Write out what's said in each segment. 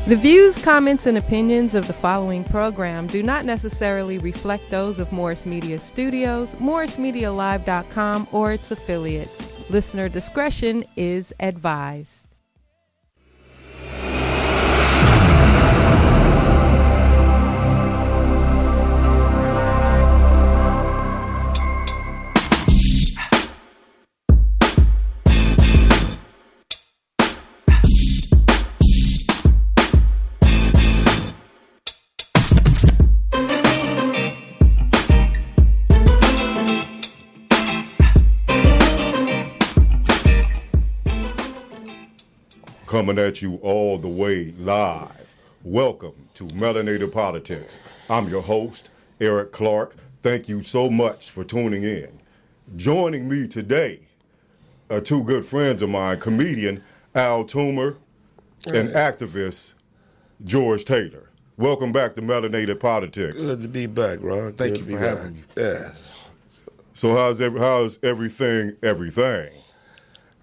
The views, comments, and opinions of the following program do not necessarily reflect those of Morris Media Studios, MorrisMediaLive.com, or its affiliates. Listener discretion is advised. Coming at you all the way live. Welcome to Melanated Politics. I'm your host, Eric Clark. Thank you so much for tuning in. Joining me today are two good friends of mine, comedian Al Toomer and activist George Taylor. Welcome back to Melanated Politics. Good to be back, Ron. Thank you for having me. Yes. So how's everything?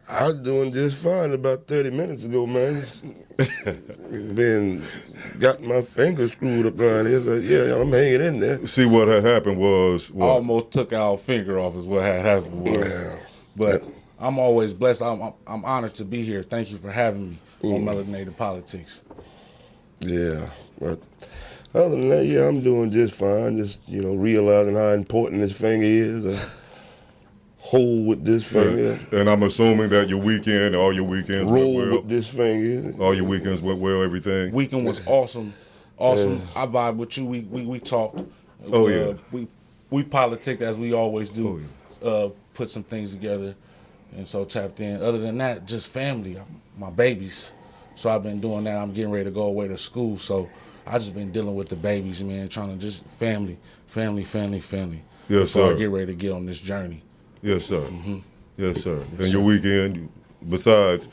I was doing just fine about 30 minutes ago, man. Got my fingers screwed up around here, so yeah, I'm hanging in there. See, what had happened was... Almost took our finger off is what had happened. Yeah. But I'm always blessed. I'm honored to be here. Thank you for having me on Melanated Politics. Yeah, but other than that, yeah, I'm doing just fine. Just, realizing how important this finger is. Hold with this finger. And I'm assuming that all your weekends went well. Roll with this finger. All your weekends went well, everything? Weekend was awesome. Awesome. I vibe with you. We talked. Oh, yeah. We politic as we always do. Oh, yeah. Put some things together. And so tapped in. Other than that, just family. My babies. So I've been doing that. I'm getting ready to go away to school. So I just been dealing with the babies, man. Trying to just family. Yes, sir. I get ready to get on this journey. Yes, sir. Mm-hmm. Yes, sir. And your weekend, besides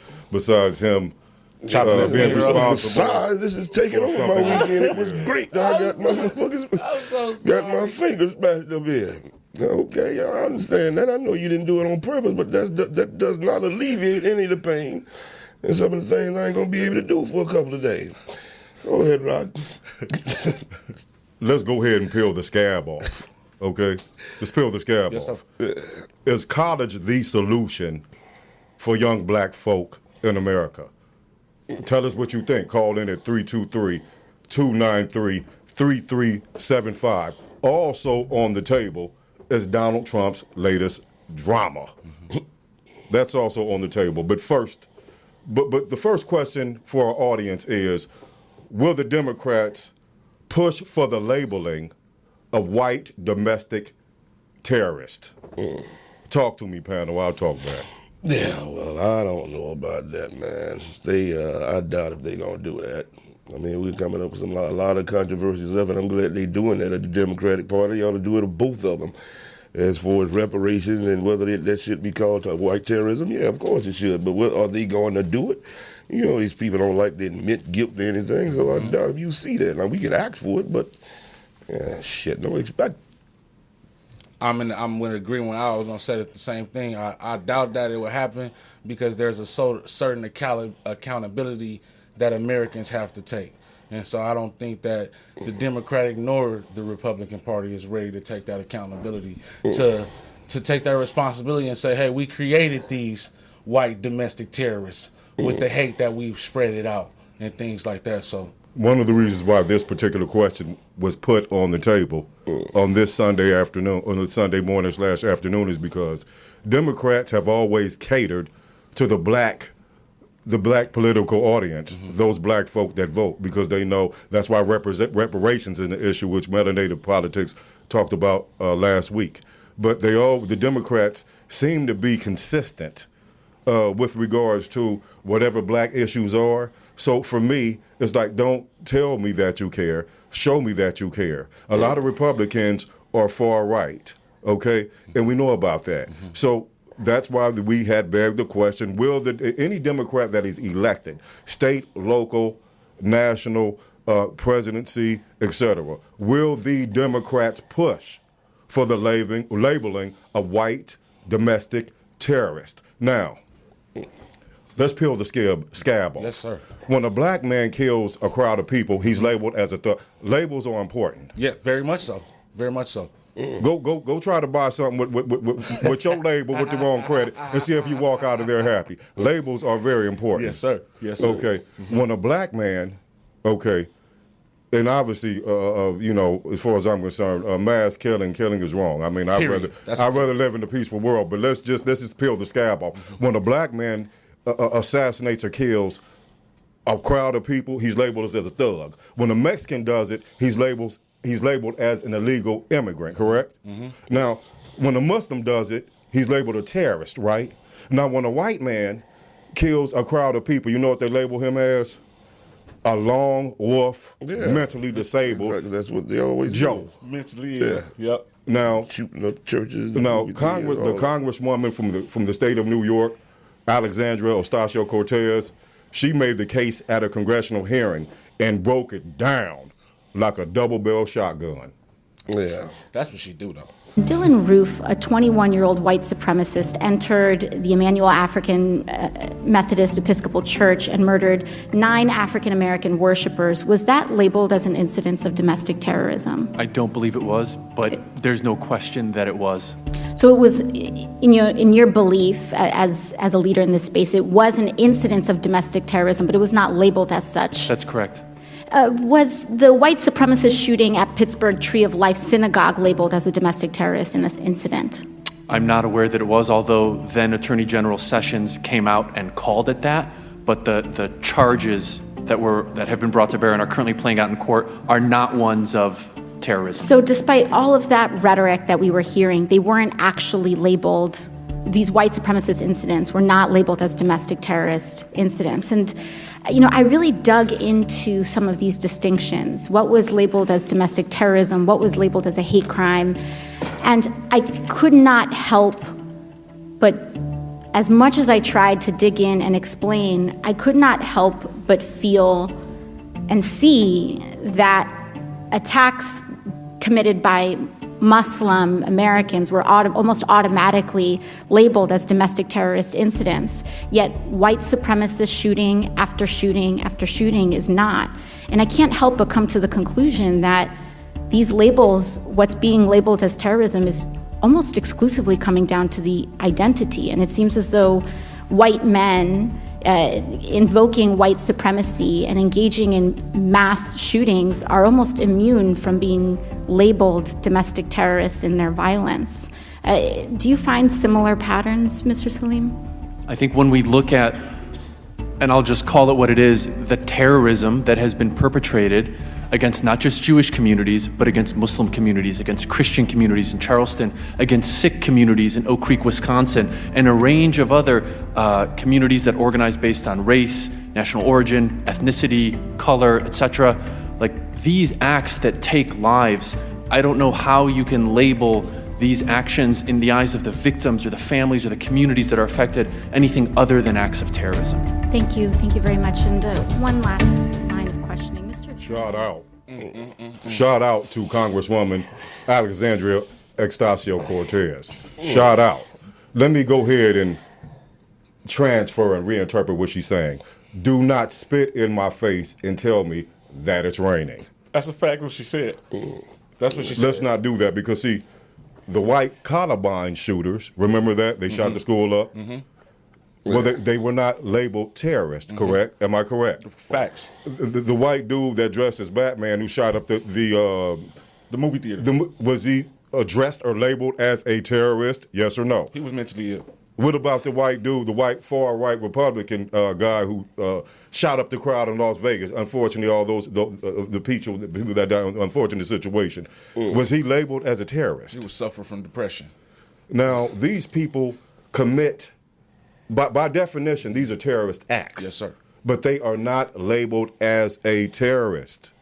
him being responsible. Besides, this is taking over my weekend. It was great. I got my motherfuckers, got my fingers smashed up here. Okay, I understand that. I know you didn't do it on purpose, but that does not alleviate any of the pain and some of the things I ain't gonna be able to do for a couple of days. Go ahead, Rod. Let's go ahead and peel the scab off. Okay, let's peel the scab off. Is college the solution for young black folk in America? Tell us what you think. Call in at 323-293-3375. Also on the table is Donald Trump's latest drama. That's also on the table. But the first question for our audience is, will the Democrats push for the labeling of white domestic terrorist? Talk to me, panel. I'll talk back. Yeah, well, I don't know about that, man. I doubt if they're gonna do that. I mean, we're coming up with a lot of controversies of it. I'm glad they're doing that at the Democratic Party. They ought to do it of both of them. As far as reparations and whether that should be called white terrorism, yeah, of course it should. But are they going to do it? These people don't like to admit guilt or anything, so I doubt if you see that. Now, we can ask for it, but don't expect. I'm going to agree when I was going to say the same thing. I doubt that it would happen because there's a certain accountability that Americans have to take. And so I don't think that the Democratic nor the Republican Party is ready to take that accountability, to take that responsibility and say, hey, we created these white domestic terrorists with the hate that we've spread it out and things like that. So one of the reasons why this particular question was put on the table on this Sunday afternoon, on the Sunday morning / afternoon, is because Democrats have always catered to the black political audience, those black folk that vote, because they know that's why reparations is an issue, which Melanated Politics talked about last week. But the Democrats seem to be consistent with regards to whatever black issues are. So for me, it's like, don't tell me that you care, show me that you care. A lot of Republicans are far right, okay? And we know about that. So that's why we had begged the question, will any Democrat that is elected, state, local, national, presidency, etc., will the Democrats push for the labeling of white domestic terrorist? Now, Let's peel the scab off. Yes, sir. When a black man kills a crowd of people, he's labeled as a thug. Labels are important. Yeah, very much so. Very much so. Go try to buy something with your label with the wrong credit and see if you walk out of there happy. Labels are very important. Yes, sir. Yes, sir. Okay. When a black man, okay, and obviously, you know, as far as I'm concerned, mass killing is wrong. I mean, I'd rather live in a peaceful world. But let's just peel the scab off. When a black man assassinates or kills a crowd of people, he's labeled as a thug. When a Mexican does it, he's labeled as an illegal immigrant. Correct? Now, when a Muslim does it, he's labeled a terrorist. Right? Now, when a white man kills a crowd of people, you know what they label him as? A lone wolf, mentally disabled. That's what they always Joe. do. Mentally, Yep. Now, Shooting up churches. now, the congresswoman from the state of New York, Alexandria Ocasio-Cortez, she made the case at a congressional hearing and broke it down like a double-barrel shotgun. Yeah. That's what she do, though. Dylan Roof, a 21-year-old white supremacist, entered the Emmanuel African Methodist Episcopal Church and murdered 9 African-American worshipers. Was that labeled as an incidence of domestic terrorism? I don't believe it was, but there's no question that it was. So it was, in your belief as a leader in this space, it was an incidence of domestic terrorism, but it was not labeled as such. That's correct. Was the white supremacist shooting at Pittsburgh Tree of Life Synagogue labeled as a domestic terrorist in this incident? I'm not aware that it was, although then Attorney General Sessions came out and called it that. But the charges that have been brought to bear and are currently playing out in court are not ones of terrorism. So despite all of that rhetoric that we were hearing, they weren't actually labeled, these white supremacist incidents were not labeled as domestic terrorist incidents. And I really dug into some of these distinctions. What was labeled as domestic terrorism? What was labeled as a hate crime? And I could not help but, as much as I tried to dig in and explain, I could not help but feel and see that attacks committed by Muslim Americans were almost automatically labeled as domestic terrorist incidents, yet white supremacist shooting after shooting after shooting is not. And I can't help but come to the conclusion that these labels, what's being labeled as terrorism, is almost exclusively coming down to the identity. And it seems as though white men invoking white supremacy and engaging in mass shootings are almost immune from being labeled domestic terrorists in their violence. Do you find similar patterns, Mr. Salim? I think when we look at, and I'll just call it what it is, the terrorism that has been perpetrated against not just Jewish communities, but against Muslim communities, against Christian communities in Charleston, against Sikh communities in Oak Creek, Wisconsin, and a range of other communities that organize based on race, national origin, ethnicity, color, etc. Like these acts that take lives, I don't know how you can label these actions in the eyes of the victims or the families or the communities that are affected anything other than acts of terrorism. Thank you very much. And one last line of questioning. Mr. Shout out. Shout out to Congresswoman Alexandria Ocasio-Cortez. Shout out. Let me go ahead and transfer and reinterpret what she's saying. Do not spit in my face and tell me that it's raining. That's a fact what she said. That's what she said. Let's not do that because, see, the white Columbine shooters, remember that? They shot the school up? Well, they were not labeled terrorists, correct? Am I correct? Facts. The white dude that dressed as Batman who shot up the movie theater. Was he addressed or labeled as a terrorist? Yes or no? He was mentally ill. What about the white dude, the white far-right Republican guy who shot up the crowd in Las Vegas? Unfortunately, all those the people that died in an unfortunate situation. Was he labeled as a terrorist? He was suffering from depression. Now, these people commit, by definition, these are terrorist acts. Yes, sir. But they are not labeled as a terrorist.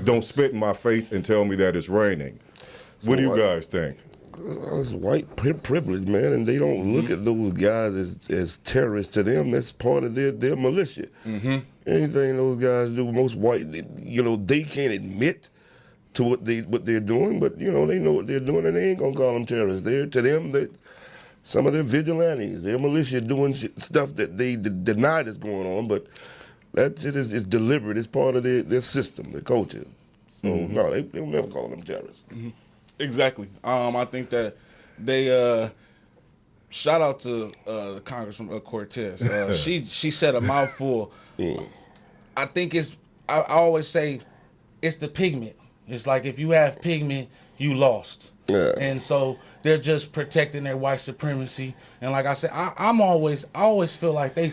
Don't spit in my face and tell me that it's raining. What do you guys think? It's white privilege, man, and they don't look at those guys as terrorists. To them, that's part of their militia. Anything those guys do, most white, they can't admit to what they're doing, but they know what they're doing, and they ain't gonna call them terrorists. To them, some of their vigilantes, their militia doing stuff that they denied is going on, but that shit is deliberate. It's part of their system, their culture. So, no, they'll never call them terrorists. Exactly. I think that they shout out to Congressman Cortez. She said a mouthful. I think I always say it's the pigment. It's like if you have pigment, you lost. Yeah. And so they're just protecting their white supremacy. And like I said, I always feel like they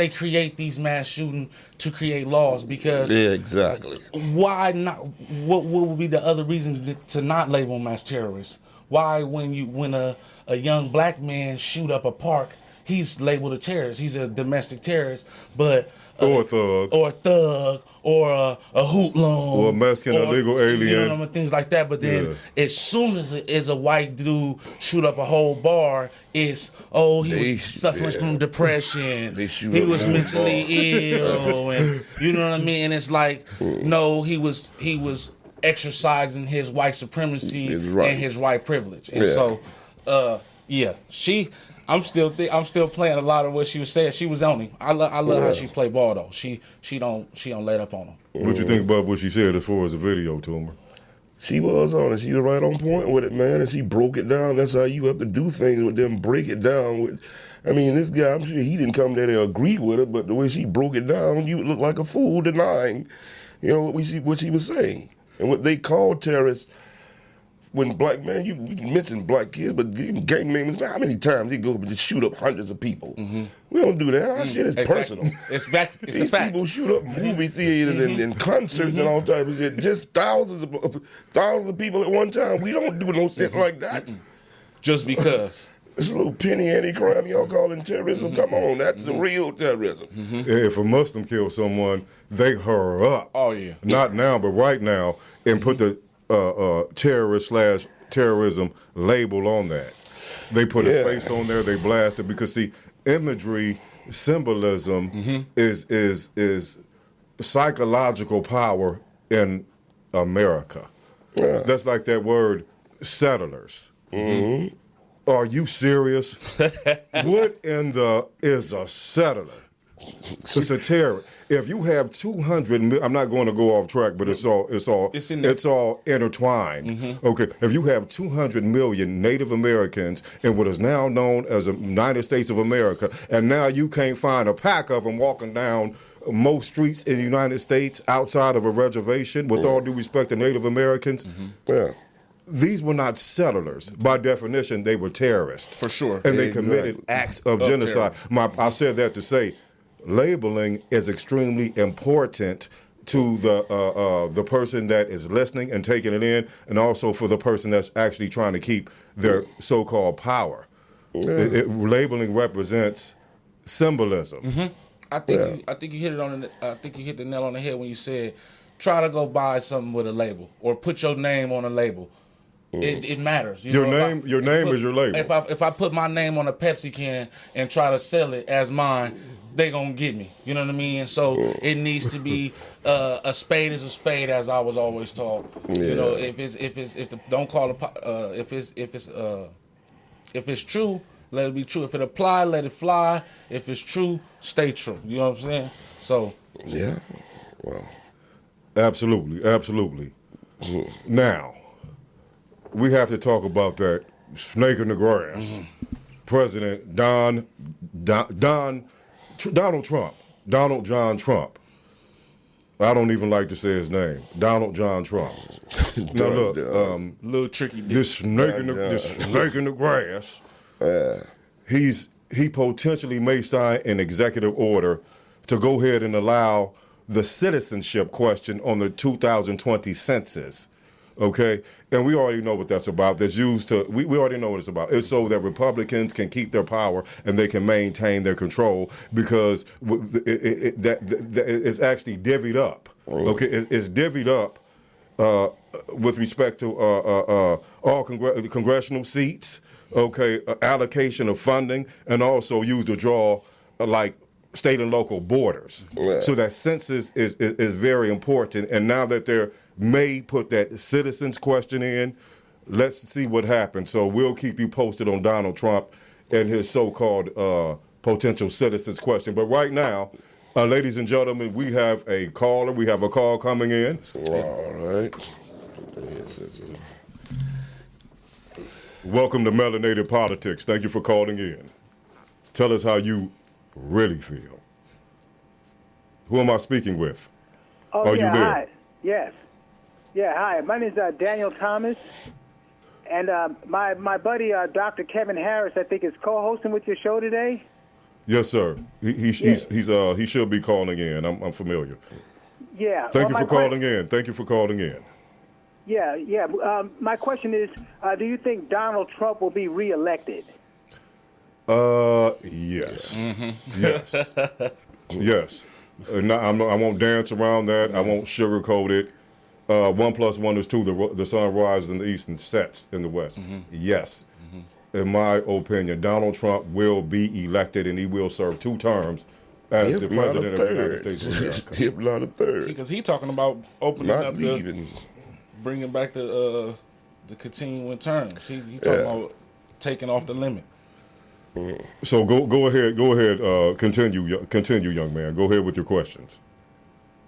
create these mass shootings to create laws because exactly. Why not? What would be the other reason to not label them as terrorists? Why when a young black man shoot up a park, he's labeled a terrorist? He's a domestic terrorist, but or a thug, or a hoodlum, or a Mexican illegal alien, you know what I mean? Things like that. But then, as soon as a white dude shoot up a whole bar, it's was suffering from depression. He was mentally ill, and you know what I mean. And it's like, no, he was exercising his white supremacy and his white privilege, and so, I'm still playing a lot of what she was saying. She was on him. I love how she play ball though. She don't let up on him. What you think about what she said as far as the video, Toomer? She was on it. She was right on point with it, man. And she broke it down. That's how you have to do things with them. Break it down. I mean, this guy, I'm sure he didn't come there to agree with it, but the way she broke it down, you would look like a fool denying, what she was saying. And what they call terrorists. When black man, you mentioned black kids, but gang members, man, how many times they go up and just shoot up hundreds of people? We don't do that. Our shit is personal. It's fact. These people shoot up movie theaters and concerts and all types of shit. Just thousands of people at one time. We don't do no shit like that. Just because. This little penny ante crime y'all calling terrorism. Come on, that's the real terrorism. If a Muslim kills someone, they hurry up. Oh yeah. Not now, but right now, and put the terrorist/terrorism label on that. They put a face on there. They blast it because see, imagery, symbolism is psychological power in America. Yeah. That's like that word settlers. Are you serious? What in the is a settler? It's a terrorist. If you have 200, I'm not going to go off track, but it's all intertwined. Okay, if you have 200 million Native Americans in what is now known as the United States of America, and now you can't find a pack of them walking down most streets in the United States outside of a reservation, with all due respect to Native Americans, these were not settlers. By definition, they were terrorists. For sure. And they committed acts of genocide. I said that to say, labeling is extremely important to the person that is listening and taking it in, and also for the person that's actually trying to keep their so-called power. Labeling represents symbolism. I think you hit it I think you hit the nail on the head when you said, try to go buy something with a label or put your name on a label. It matters. Your name is your label. If I put my name on a Pepsi can and try to sell it as mine, they gonna get me. You know what I mean? And so it needs to be a spade is a spade, as I was always taught. You know, if it's true, let it be true. If it apply, let it fly. If it's true, stay true. You know what I'm saying? So well, absolutely. Now, we have to talk about that snake in the grass. President Donald Trump. Donald John Trump. I don't even like to say his name. Donald John Trump. Now look, little tricky. This snake in the grass. He potentially may sign an executive order to go ahead and allow the citizenship question on the 2020 census. Okay, and we already know what that's about. That's used to. We already know what it's about. It's so that Republicans can keep their power and they can maintain their control because it's actually divvied up. Okay, it's divvied up with respect to all congressional seats. Okay, allocation of funding, and also used to draw like state and local borders. So that census is very important. And now that they're may put that citizens question in, let's see what happens. So we'll keep you posted on Donald Trump and his so-called potential citizens question. But right now, ladies and gentlemen, we have a caller. We have a call coming in. All right. Welcome to Melanated Politics. Thank you for calling in. Tell us how you really feel. Who am I speaking with? Oh, Are yeah, you there? hi. Yes. Yeah, hi. My name is Daniel Thomas. And my buddy, Dr. Kevin Harris, I think, is co-hosting with your show today. Yes, sir. He should be calling in. I'm familiar. Yeah. Thank you for calling in. Thank you for calling in. Yeah, yeah. My question is, do you think Donald Trump will be reelected? Yes. Yes. Yes. No, I won't dance around that. I won't sugarcoat it. 1 + 1 is 2. The sun rises in the east and sets in the west. Yes. In my opinion, Donald Trump will be elected and he will serve 2 terms as the president of the United States of America. If not a third. Because he's talking about opening Not up leaving. bringing back the continuing terms. He talking about taking off the limit. So go ahead. Continue, young man. Go ahead with your questions.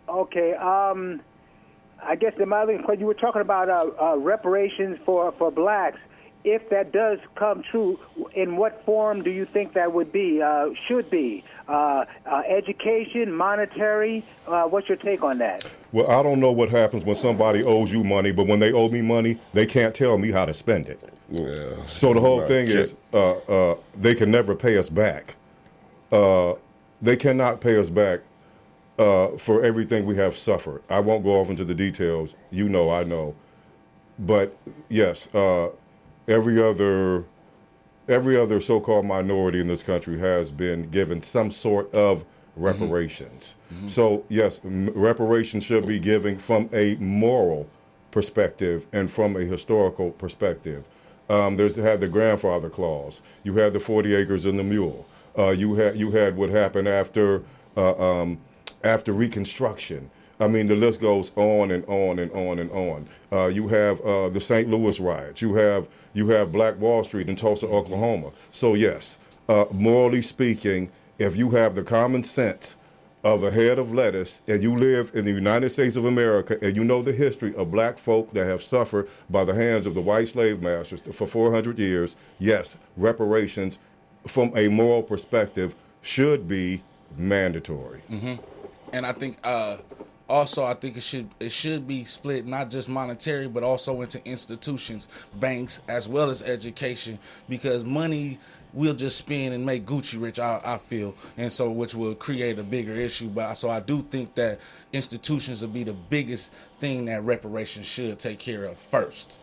Okay. I guess the other question, you were talking about reparations for blacks. If that does come true, in what form do you think that would be? Should be education, monetary? What's your take on that? Well, I don't know what happens when somebody owes you money, but when they owe me money, they can't tell me how to spend it. Yeah. So the whole thing is they can never pay us back. They cannot pay us back for everything we have suffered. I won't go off into the details. You know, I know. But yes, every other so-called minority in this country has been given some sort of reparations. So yes, reparations should be given from a moral perspective and from a historical perspective. You had the grandfather clause. You had the 40 acres and the mule. You had what happened after Reconstruction. I mean, the list goes on and on and on and on. You have the St. Louis riots. You have Black Wall Street in Tulsa, Oklahoma. So yes, morally speaking, if you have the common sense of a head of lettuce and you live in the United States of America and you know the history of black folk that have suffered by the hands of the white slave masters for 400 years, yes, reparations from a moral perspective should be mandatory. And I think also I think it should be split not just monetary but also into institutions, banks as well as education, because money we'll just spend and make Gucci rich, I feel, and so which will create a bigger issue. But so I do think that institutions will be the biggest thing that reparations should take care of first.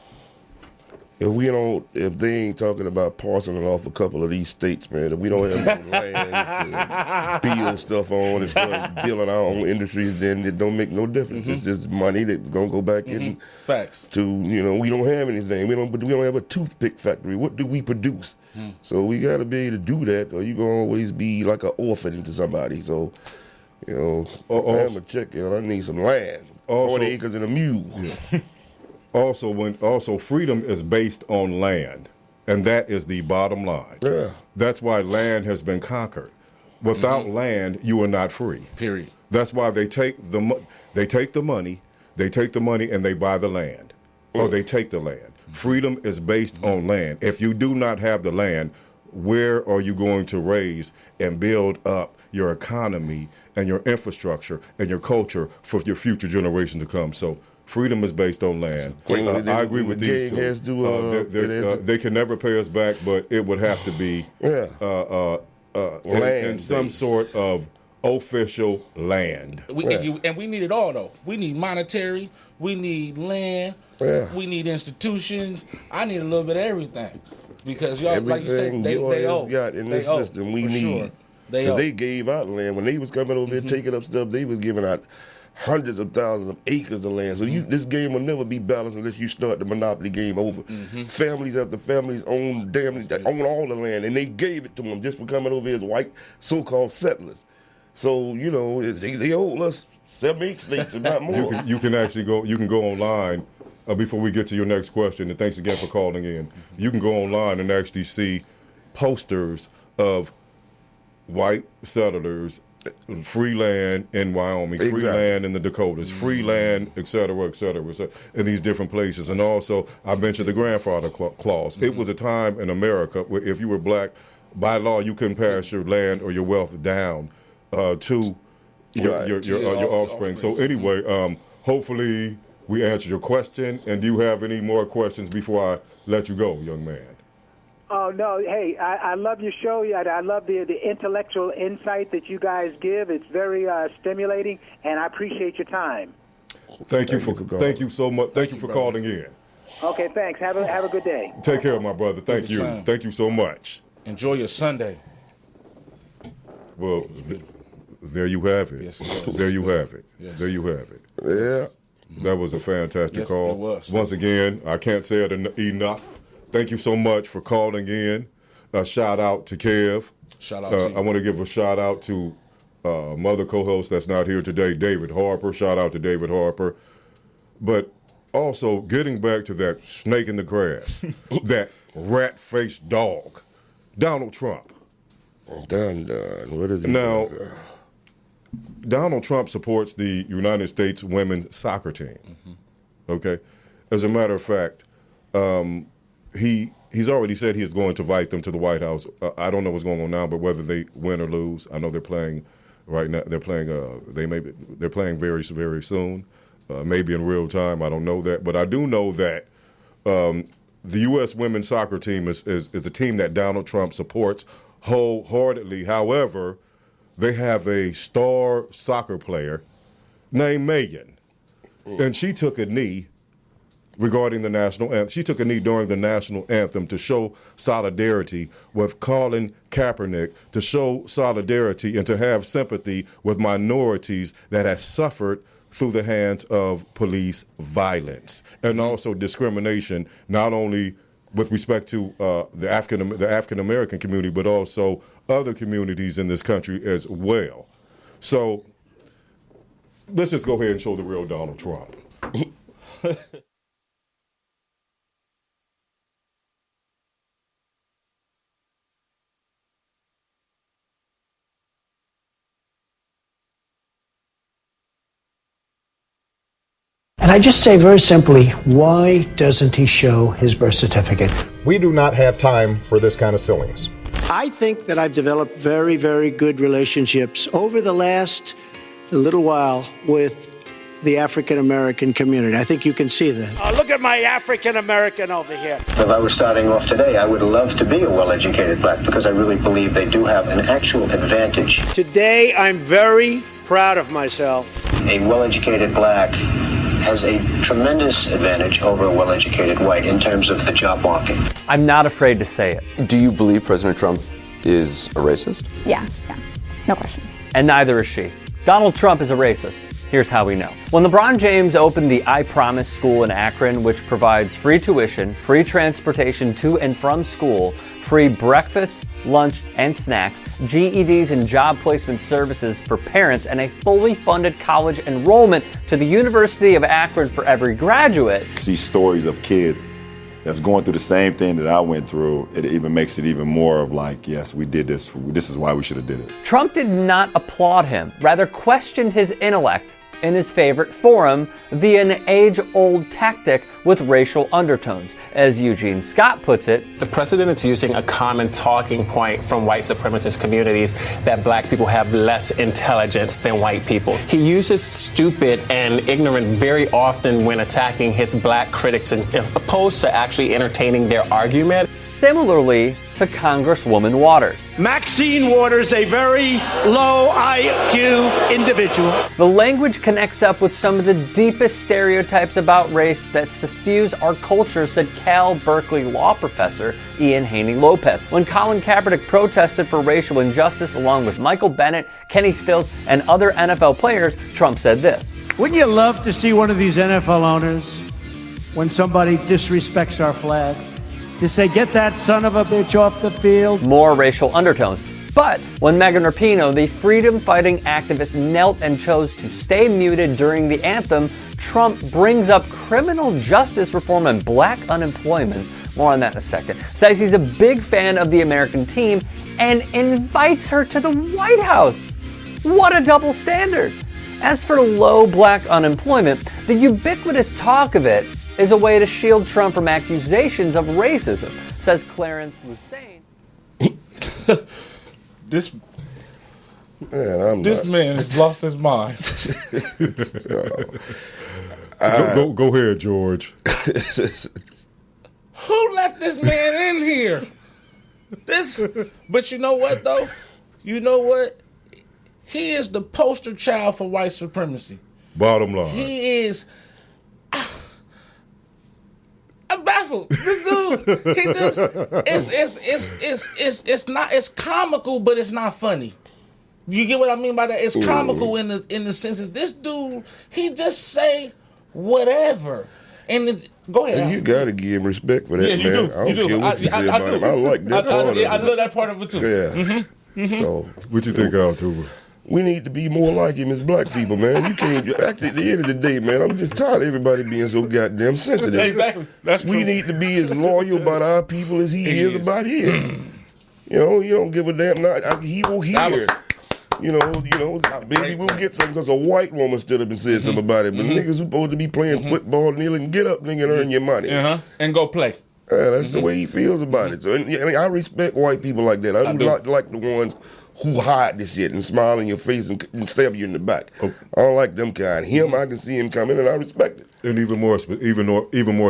If they ain't talking about parceling off a couple of these states, man, if we don't have no land to build stuff on and start building our own industries, then it don't make no difference. It's just money that's gonna go back in. Facts. To we don't have anything. We don't have a toothpick factory. What do we produce? So we got to be able to do that, or you gonna always be like an orphan to somebody. So I'm a check. I need some land. 40 acres and a mule. Yeah. Also, freedom is based on land, and that is the bottom line. Yeah. That's why land has been conquered. Without land, you are not free. Period. That's why they take the money, and they buy the land, or they take the land. Freedom is based on land. If you do not have the land, where are you going to raise and build up your economy and your infrastructure and your culture for your future generation to come? So freedom is based on land. I agree with these two. They can never pay us back, but it would have to be in some sort of official land. And we need it all, though. We need monetary. We need land. We need institutions. I need a little bit of everything. Because y'all, like you said, they owe. Got in this system, we need. Sure. They gave out land. When they was coming over here taking up stuff, they was giving out hundreds of thousands of acres of land. So this game will never be balanced unless you start the monopoly game over. Families after families own all the land, and they gave it to them just for coming over here as white so-called settlers. So they owe us 7, 8 states, and not more. You can actually go. You can go online before we get to your next question, and thanks again for calling in. You can go online and actually see posters of white settlers, free land in Wyoming, free land in the Dakotas, free land, et cetera, in these different places. And also, I mentioned the grandfather clause. It was a time in America where if you were black, by law, you couldn't pass your land or your wealth down to your offspring. So anyway, hopefully we answered your question. And do you have any more questions before I let you go, young man? Oh, no. Hey, I love your show. I love the intellectual insight that you guys give. It's very stimulating, and I appreciate your time. Thank you so much. Thank you for calling in. Okay, thanks. Have a good day. Take care, my brother. Thank you. Thank you so much. Enjoy your Sunday. Well, there you have it. Yes, it was. There you have it. Yes. There you have it. Yeah. That was a fantastic call. It was. Once again, I can't say it enough. Thank you so much for calling in. A shout out to Kev. Shout out to you. I want to give a shout out to mother co-host that's not here today, David Harper. Shout out to David Harper. But also getting back to that snake in the grass, that rat-faced dog, Donald Trump. Done. What is it? Now, Donald Trump supports the United States women's soccer team. Okay? As a matter of fact, he's already said he's going to invite them to the White House. I don't know what's going on now, but whether they win or lose, I know they're playing right now. They're playing. They're playing very, very soon, maybe in real time. I don't know that, but I do know that the U.S. women's soccer team is a team that Donald Trump supports wholeheartedly. However, they have a star soccer player named Megan, and she took a knee regarding the national anthem. She took a knee during the national anthem to show solidarity with Colin Kaepernick, to show solidarity and to have sympathy with minorities that have suffered through the hands of police violence and also discrimination, not only with respect to the African American community, but also other communities in this country as well. So let's just go ahead and show the real Donald Trump. And I just say very simply, why doesn't he show his birth certificate? We do not have time for this kind of silliness. I think that I've developed very, very good relationships over the last little while with the African American community. I think you can see that. Look at my African American over here. If I were starting off today, I would love to be a well-educated black because I really believe they do have an actual advantage. Today, I'm very proud of myself. A well-educated black has a tremendous advantage over a well-educated white in terms of the job market. I'm not afraid to say it. Do you believe President Trump is a racist? Yeah, no question. And neither is she. Donald Trump is a racist. Here's how we know. When LeBron James opened the I Promise School in Akron, which provides free tuition, free transportation to and from school, free breakfast, lunch, and snacks, GEDs and job placement services for parents, and a fully funded college enrollment to the University of Akron for every graduate. See stories of kids that's going through the same thing that I went through. It even makes it even more of like, yes, we did this. This is why we should have did it. Trump did not applaud him, rather questioned his intellect in his favorite forum via an age-old tactic with racial undertones. As Eugene Scott puts it, the president is using a common talking point from white supremacist communities that black people have less intelligence than white people. He uses stupid and ignorant very often when attacking his black critics, opposed to actually entertaining their argument. Similarly to Congresswoman Waters. Maxine Waters, a very low IQ individual. The language connects up with some of the deepest stereotypes about race that suffuse our culture, said Cal Berkeley law professor Ian Haney Lopez. When Colin Kaepernick protested for racial injustice along with Michael Bennett, Kenny Stills, and other NFL players, Trump said this. Wouldn't you love to see one of these NFL owners, when somebody disrespects our flag, to say, get that son of a bitch off the field? More racial undertones. But when Megan Rapinoe, the freedom-fighting activist, knelt and chose to stay muted during the anthem, Trump brings up criminal justice reform and black unemployment. More on that in a second. Says he's a big fan of the American team and invites her to the White House. What a double standard. As for low black unemployment, the ubiquitous talk of it is a way to shield Trump from accusations of racism, says Clarence Lucene. This man has lost his mind. Go ahead, George. Who let this man in here? But you know what, though? You know what? He is the poster child for white supremacy. Bottom line. He is. I'm baffled. This dude, he just. It's comical, but it's not funny. You get what I mean by that? It's comical in the sense that this dude, he just say whatever. And go ahead. And you got to give him respect for that, yeah, man. Do. I don't care what you say about him. I like that part of it. I love that part of it, too. Yeah. So, what you think, Altuve? We need to be more like him as black people, man. You can't. Actually, at the end of the day, man, I'm just tired of everybody being so goddamn sensitive. Exactly. That's true. We need to be as loyal about our people as he is about his. You know, you don't give a damn. He will hear. You know, maybe we'll get something because a white woman stood up and said something about it. But niggas who supposed to be playing football, kneeling, get up, nigga, and earn your money. And go play. That's the way he feels about it. So, and I respect white people like that. I do like the ones who hide this shit and smile in your face and stab you in the back. Okay. I don't like them kind. Him, I can see him coming, and I respect it. And even more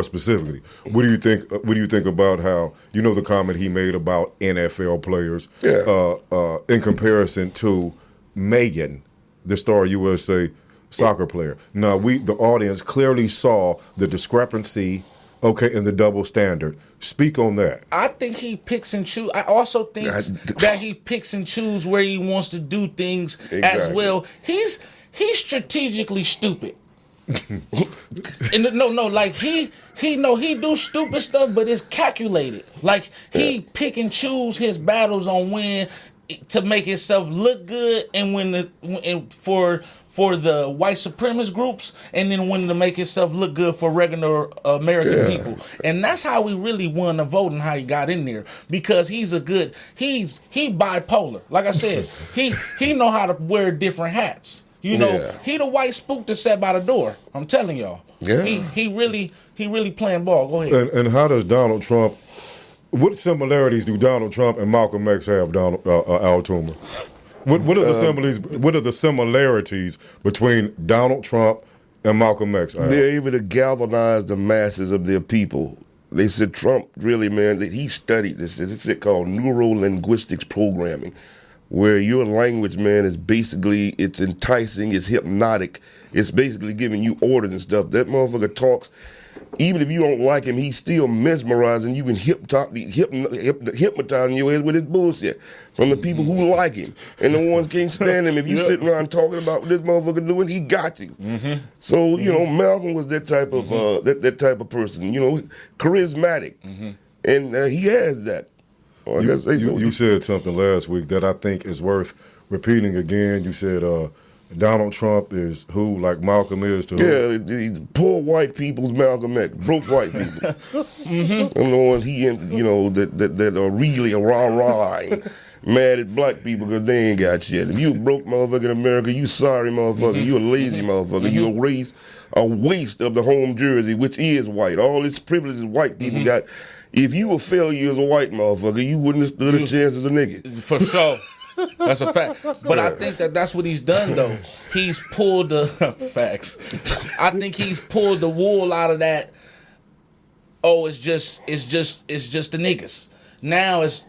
specifically, what do you think? What do you think about how the comment he made about NFL players in comparison to Megan, the Star USA soccer player? Now, the audience clearly saw the discrepancy. Okay, and the double standard. Speak on that. I think he picks and chooses. I also think that he picks and chooses where he wants to do things as well. He's strategically stupid. Like he do stupid stuff, but it's calculated. Like he pick and choose his battles on when to make himself look good, and for the white supremacist groups, and then when to make himself look good for regular American people. And that's how he really won the vote and how he got in there, because he bipolar. Like I said, he know how to wear different hats. He the white spook that sat by the door. I'm telling y'all. Yeah. He really playing ball. Go ahead. And how does Donald Trump? What similarities do Donald Trump and Malcolm X have, Altuve? What are the similarities between Donald Trump and Malcolm X? They're able to galvanize the masses of their people. They said Trump really, man, he studied this. It's called neuro-linguistics programming, where your language, man, is basically, it's enticing, it's hypnotic. It's basically giving you orders and stuff. That motherfucker talks. Even if you don't like him, he's still mesmerizing you and hypnotizing your head with his bullshit from the people who like him. And the ones can't stand him. If you sitting around talking about what this motherfucker doing, he got you. So, Malcolm was that type of that type of person, charismatic. And he has that. You said something last week that I think is worth repeating again. You said Donald Trump is who, like Malcolm is to who? Yeah, these poor white people's Malcolm X, broke white people. And the ones that are really rah-rah mad at black people because they ain't got shit. If you a broke motherfucker in America, you sorry motherfucker, you a lazy motherfucker, you a waste of the home jersey, which is white. All this privileges white people got. If you a failure as a white motherfucker, you wouldn't have stood a chance as a nigga. For sure. That's a fact. But I think that's what he's done, though. He's pulled the facts. I think he's pulled the wool out of that. Oh, it's just the niggas. Now it's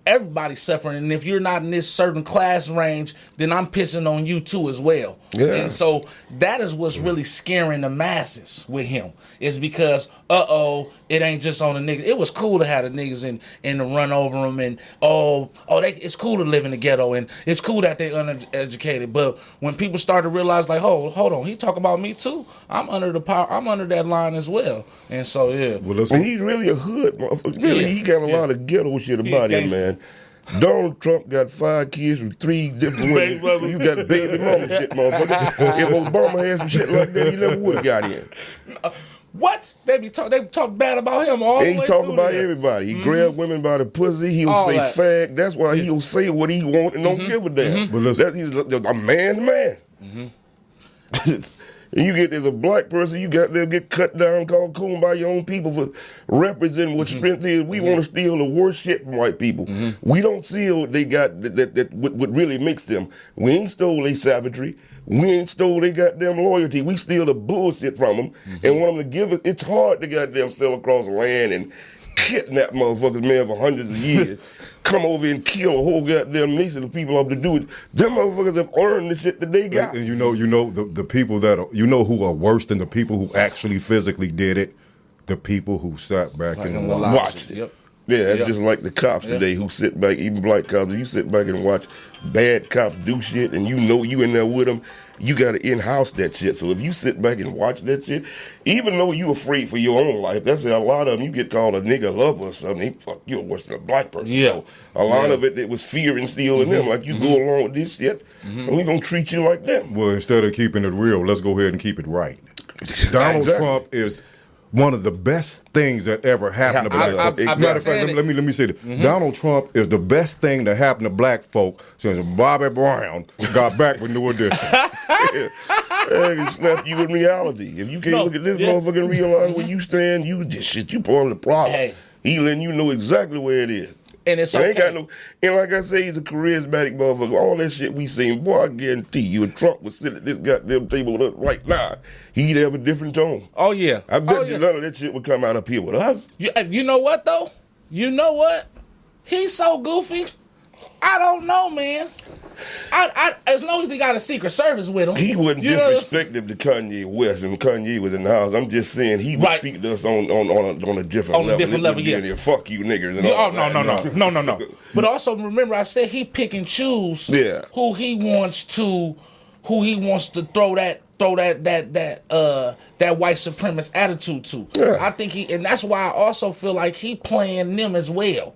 everybody's suffering, and if you're not in this certain class range, then I'm pissing on you too as well. Yeah. And so that is what's really scaring the masses with him, is because it ain't just on the niggas. It was cool to have the niggas in the run over them, and it's cool to live in the ghetto, and it's cool that they're uneducated. But when people start to realize, like, hold on, he talk about me too. I'm under the power. I'm under that line as well. And so and he's really a hood motherfucker. Really, he got a lot of ghetto shit about him, man. Donald Trump got 5 kids with 3 different women. You got baby mama shit, motherfucker. If Obama had some shit like that, he never would have got in. What? They talk bad about him all the way He talk through about there. everybody. He grab women by the pussy. He'll All say that. fag. That's why he'll say what he want and don't give a damn. But listen, He's a man's man. And you get as a black person, you got them get cut down, called coon by your own people for representing what strength is. We want to steal the worst shit from white people. We don't see what they got that what really makes them. We ain't stole their savagery. We ain't stole their goddamn loyalty. We steal the bullshit from them and want them to give it. It's hard to goddamn sell across the land and kidnap motherfuckers, man, for hundreds of years. Come over and kill a whole goddamn nation of people up to do it. Them motherfuckers have earned the shit that they got. and you know the people that are, who are worse than the people who actually physically did it? The people who sat back and watched it. Yep. Yeah, it's just like the cops today who sit back, even black cops, you sit back and watch bad cops do shit and you know you in there with them, you got to in-house that shit. So if you sit back and watch that shit, even though you afraid for your own life, that's a lot of them, you get called a nigga lover or something, they fuck you worse than a black person. Yeah. So a lot of it was fear instilled in them, like you go along with this shit, and we gonna treat you like them. Well, instead of keeping it real, let's go ahead and keep it right. Donald Trump is one of the best things that ever happened to black folk. Matter of fact, let me say this. Donald Trump is the best thing that happened to black folk since Bobby Brown got back with New Edition. Hey, it snap you in reality. If you can't look at this motherfucker and realize where you stand, you just shit, you part of the problem. Hey. He letting you know exactly where it is. And it's Ain't got okay. no, and like I say, he's a charismatic motherfucker. All that shit we seen, boy, I guarantee you, if Trump was sitting at this goddamn table with us right now, he'd have a different tone. Oh, yeah. I bet you none of that shit would come out up here with us. You know what, though? You know what? He's so goofy. I don't know, man. I as long as he got a Secret Service with him. He wasn't you know disrespectful to Kanye West, and Kanye was in the house. I'm just saying he would speak to us on a different level. Different level, yeah. And fuck you niggas. And Yeah, all no. But also remember, I said he pick and choose who he wants to throw that white supremacist attitude to. Yeah. I think and that's why I also feel like he playing them as well.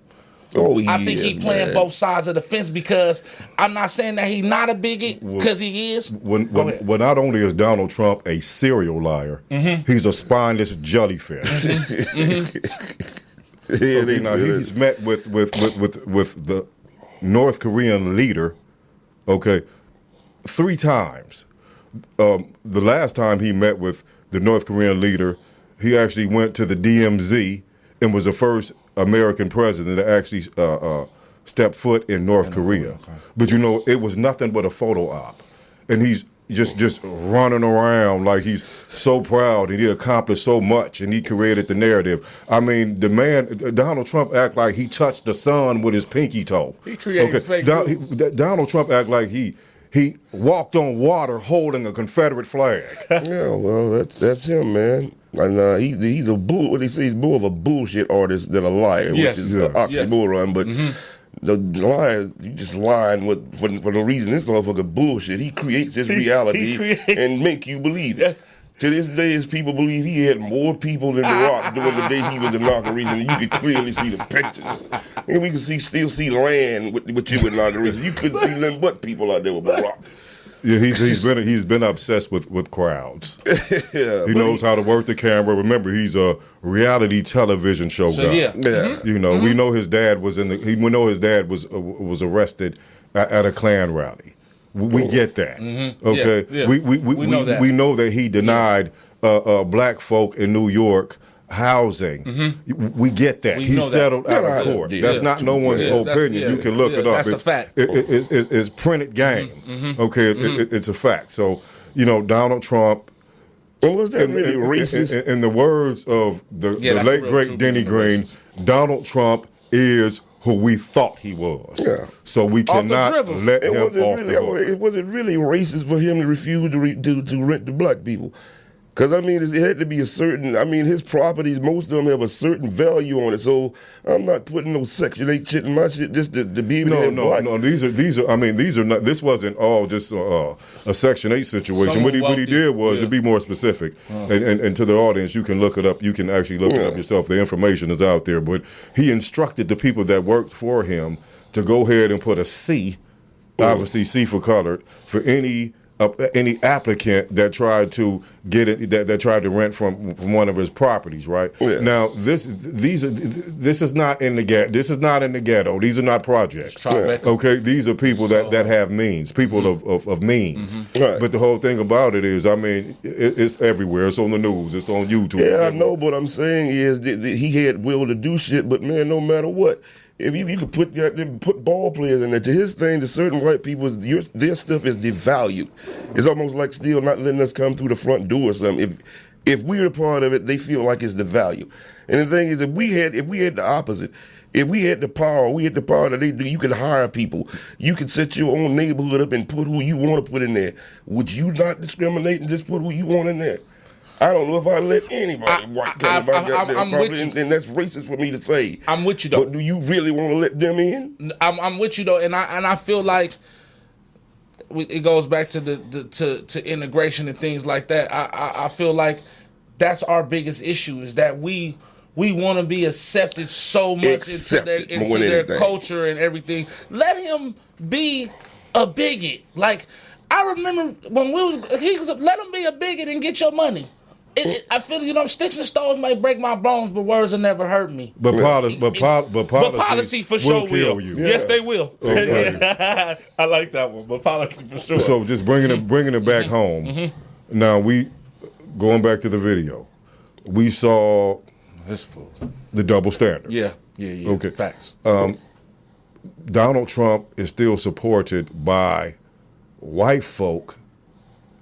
Oh, I think he playing both sides of the fence, because I'm not saying that he not a bigot, because he is. When not only is Donald Trump a serial liar, he's a spineless jellyfish. Okay, now he's met with the North Korean leader, 3 times. The last time he met with the North Korean leader, he actually went to the DMZ and was the first American president to actually step foot in North Korea. Okay. But it was nothing but a photo op. And he's just running around like he's so proud and he accomplished so much and he created the narrative. I mean, the man, Donald Trump, act like he touched the sun with his pinky toe. He created fake news. Donald Trump act like he walked on water holding a Confederate flag. Yeah, well, that's him, man. And he's a bull. What they say, he's more of a bullshit artist than a liar, which is an oxymoron. But the liar, you just lying for no reason. This motherfucker bullshit. He creates his reality and make you believe it. To this day, his people believe he had more people than The Rock during the day he was inauguration. And you could clearly see the pictures. And we can still see land with you inauguration. You couldn't see nothing but people out there with The Rock. Yeah, he's been obsessed with crowds. He knows how to work the camera. Remember, he's a reality television show guy. We know his dad was was arrested at a Klan rally. We get that. Okay, we know that he denied black folk in New York housing. We get that. He settled out of court. That's not no one's opinion. You can look it up. That's a fact. It's printed game. Okay, it's a fact. So, Donald Trump. And was that really racist? In the words of the late great Denny Green, Donald Trump is who we thought he was. Yeah. So we cannot let him off the hook. Was it really racist for him to refuse to rent to black people? Because, I mean, it had to be a certain, I mean, his properties, most of them have a certain value on it. So I'm not putting no Section 8 shit in my shit just to be able to have black. No, these are, I mean, these are not, this wasn't all just a Section 8 situation. What he did was, to be more specific, and to the audience, you can look it up, you can actually look it up yourself. The information is out there. But he instructed the people that worked for him to go ahead and put a C, obviously C for colored, for any applicant that tried to get it, that tried to rent from one of his properties, right? Yeah. Now this is not in the ghetto. This is not in the ghetto. These are not projects. Yeah. Okay, these are people that have means, people of means. Mm-hmm. Right. But the whole thing about it is, I mean, it's everywhere. It's on the news. It's on YouTube. Yeah, I know. But I'm saying is that he had will to do shit. But man, no matter what. If you could put ball players in there, to his thing, to certain white people, their stuff is devalued. It's almost like still not letting us come through the front door or something. If we're a part of it, they feel like it's devalued. And the thing is, if we had the opposite, if we had the power that they do, you can hire people. You can set your own neighborhood up and put who you want to put in there. Would you not discriminate and just put who you want in there? I don't know if I let anybody white come and that's racist for me to say. I'm with you though. But do you really want to let them in? I'm with you though, and I feel like it goes back to to integration and things like that. I feel like that's our biggest issue, is that we want to be accepted so much into their culture and everything. Let him be a bigot. Like, I remember when he was let him be a bigot and get your money. I feel, sticks and stones might break my bones, but words will never hurt me. But policy for sure will kill you. Yeah. Yes, they will. Okay. I like that one. But policy for sure. So just bringing it back home. Mm-hmm. Now going back to the video, we saw the double standard. Yeah. Okay. Facts. Donald Trump is still supported by white folk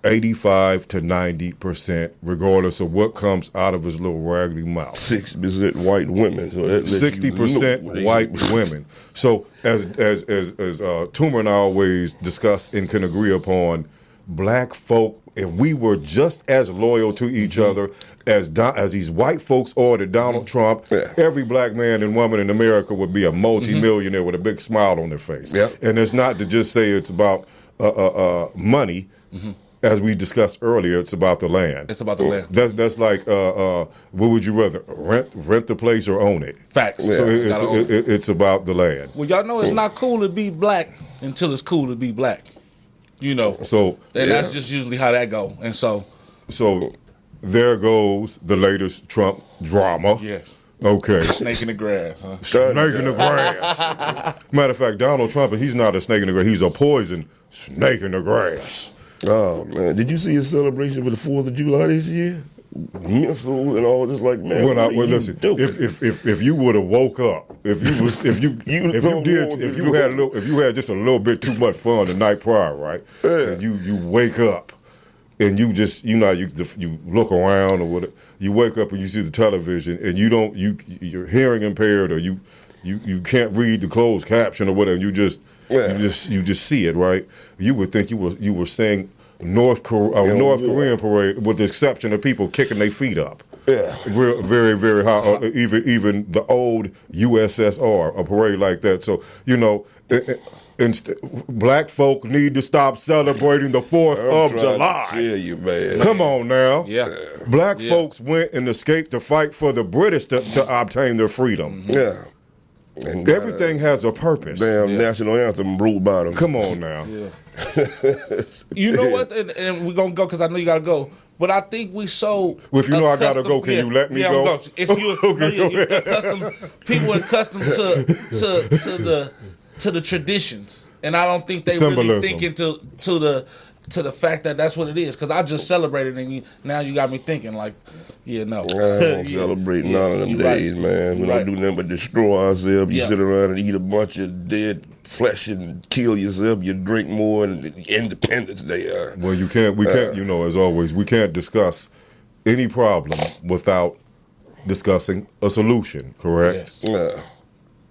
85 to 90%, regardless of what comes out of his little raggedy mouth. 6% white women. So 60% white women. So as Toomer and I always discuss and can agree upon, black folk, if we were just as loyal to each other as these white folks are to Donald Trump, every black man and woman in America would be a multi-millionaire with a big smile on their face. Yep. And it's not to just say it's about money. Mm-hmm. As we discussed earlier, it's about the land. It's about the land. That's like, what would you rather, rent the place or own it? Facts. So it's about the land. Well, y'all know it's not cool to be black until it's cool to be black. So that's just usually how that go. And so there goes the latest Trump drama. Yes. Okay. Snake in the grass, huh? Snake in the grass. Matter of fact, Donald Trump, he's not a snake in the grass. He's a poison snake in the grass. Oh, man. Did you see his celebration for the 4th of July this year? Missile and all this, like, man. Listen, if you would have woke up, if you had just a little bit too much fun the night prior, right? Yeah. And you wake up and you just you look around or whatever. You wake up and you see the television and you're hearing impaired, or you can't read the closed caption or whatever. You just see it, right? You would think you were seeing North Korean parade, with the exception of people kicking their feet up. Yeah, very, very high. Even the old USSR, a parade like that. So black folk need to stop celebrating the 4th of July. Tell you, man. Come on now. Yeah. Black folks went and escaped to fight for the British to obtain their freedom. Yeah. And everything has a purpose. Damn national anthem wrote by them. Come on now. Yeah. You know what? And we're going to go because I know you got to go. But I think we so. Well, if you know I got to go, can you let me go? I'm going. It's you. People accustomed to the traditions. And I don't think they really thinking to the fact that that's what it is. Because I just celebrated and now you got me thinking like, no. I don't celebrate none of them days, man. We don't do nothing but destroy ourselves. You sit around and eat a bunch of dead flesh and kill yourself. You drink more, and Independence Day. Well, we can't, as always, we can't discuss any problem without discussing a solution, correct? Yes.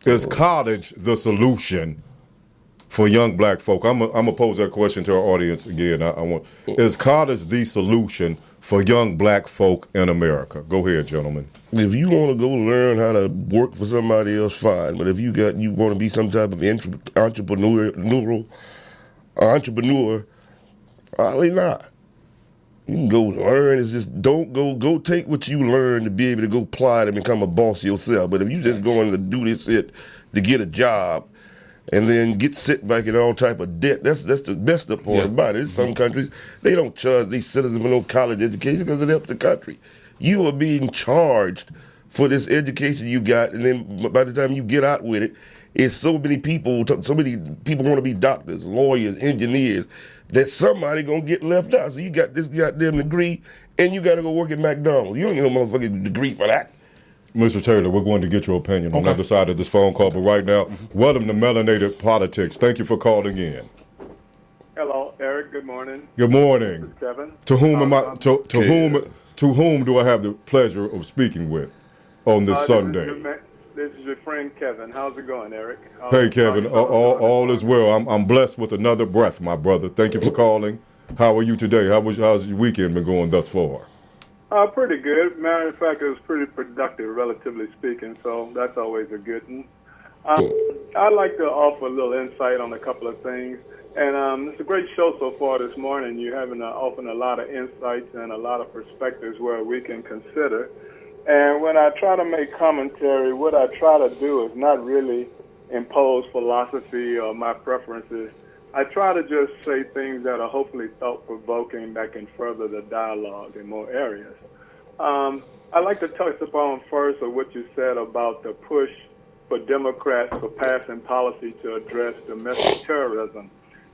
Is college the solution for young black folk? I'm gonna pose that question to our audience again. Is college the solution for young black folk in America? Go ahead, gentlemen. If you want to go learn how to work for somebody else, fine. But if you want to be some type of entrepreneur, probably not. You can go learn. It's just don't go take what you learn to be able to go apply it and become a boss yourself. But if you just going to do this shit to get a job and then get sit back in all type of debt, that's the best part about it. In some countries, they don't charge these citizens with no college education because it helps the country. You are being charged for this education you got, and then by the time you get out with it, it's so many people want to be doctors, lawyers, engineers, that somebody gonna get left out. So you got this goddamn degree, and you got to go work at McDonald's. You don't get no motherfucking degree for that. Mr. Taylor, we're going to get your opinion on the other side of this phone call, but right now, welcome to Melanated Politics. Thank you for calling in. Hello, Eric. Good morning. Good morning. This is Kevin. To whom am I? To whom do I have the pleasure of speaking with on this Sunday? This is your friend Kevin. How's it going, Eric? Hey, Kevin. All is well. I'm blessed with another breath, my brother. Thank you for calling. How are you today? How's your weekend been going thus far? Pretty good. Matter of fact, it was pretty productive, relatively speaking, so that's always a good one. I'd like to offer a little insight on a couple of things. And it's a great show so far this morning. You're having often a lot of insights and a lot of perspectives where we can consider. And when I try to make commentary, what I try to do is not really impose philosophy or my preferences. I try to just say things that are hopefully thought-provoking that can further the dialogue in more areas. I'd like to touch upon first of what you said about the push for Democrats for passing policy to address domestic terrorism.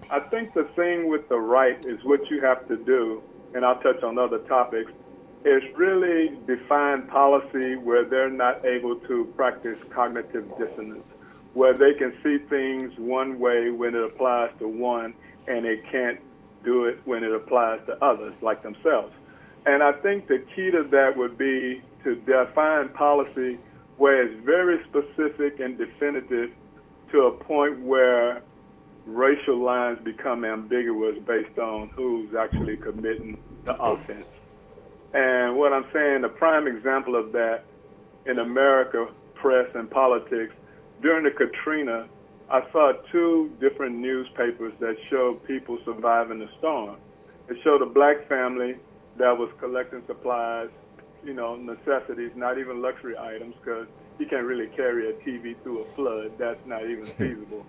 I think the thing with the right is what you have to do, and I'll touch on other topics, is really define policy where they're not able to practice cognitive dissonance, where they can see things one way when it applies to one, and they can't do it when it applies to others, like themselves. And I think the key to that would be to define policy where it's very specific and definitive to a point where racial lines become ambiguous based on who's actually committing the offense. And what I'm saying, a prime example of that in America, press and politics, during the Katrina, I saw two different newspapers that showed people surviving the storm. It showed a black family that was collecting supplies, necessities, not even luxury items, because you can't really carry a TV through a flood. That's not even feasible.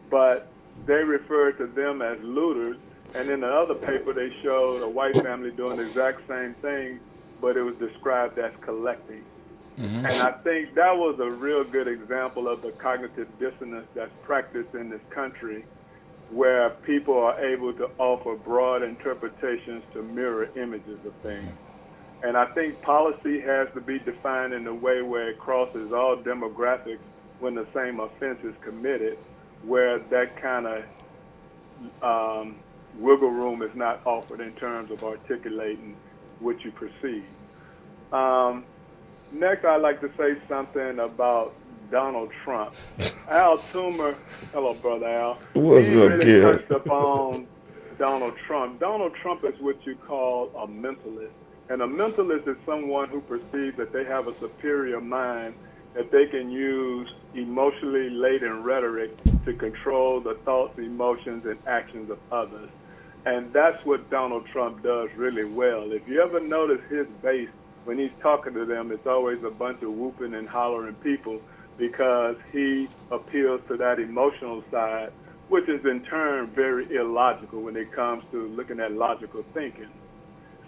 But they referred to them as looters, and in the other paper they showed a white family doing the exact same thing, but it was described as collecting. And I think that was a real good example of the cognitive dissonance that's practiced in this country, where people are able to offer broad interpretations to mirror images of things. And I think policy has to be defined in a way where it crosses all demographics when the same offense is committed, where that kind of wiggle room is not offered in terms of articulating what you perceive. Next, I'd like to say something about Donald Trump. Al Toomer, hello, Brother Al. What's he up, really kid? touched upon Donald Trump. Donald Trump is what you call a mentalist. And a mentalist is someone who perceives that they have a superior mind, that they can use emotionally laden rhetoric to control the thoughts, emotions, and actions of others. And that's what Donald Trump does really well. If you ever notice his base, when he's talking to them, it's always a bunch of whooping and hollering people, because he appeals to that emotional side, which is in turn very illogical when it comes to looking at logical thinking.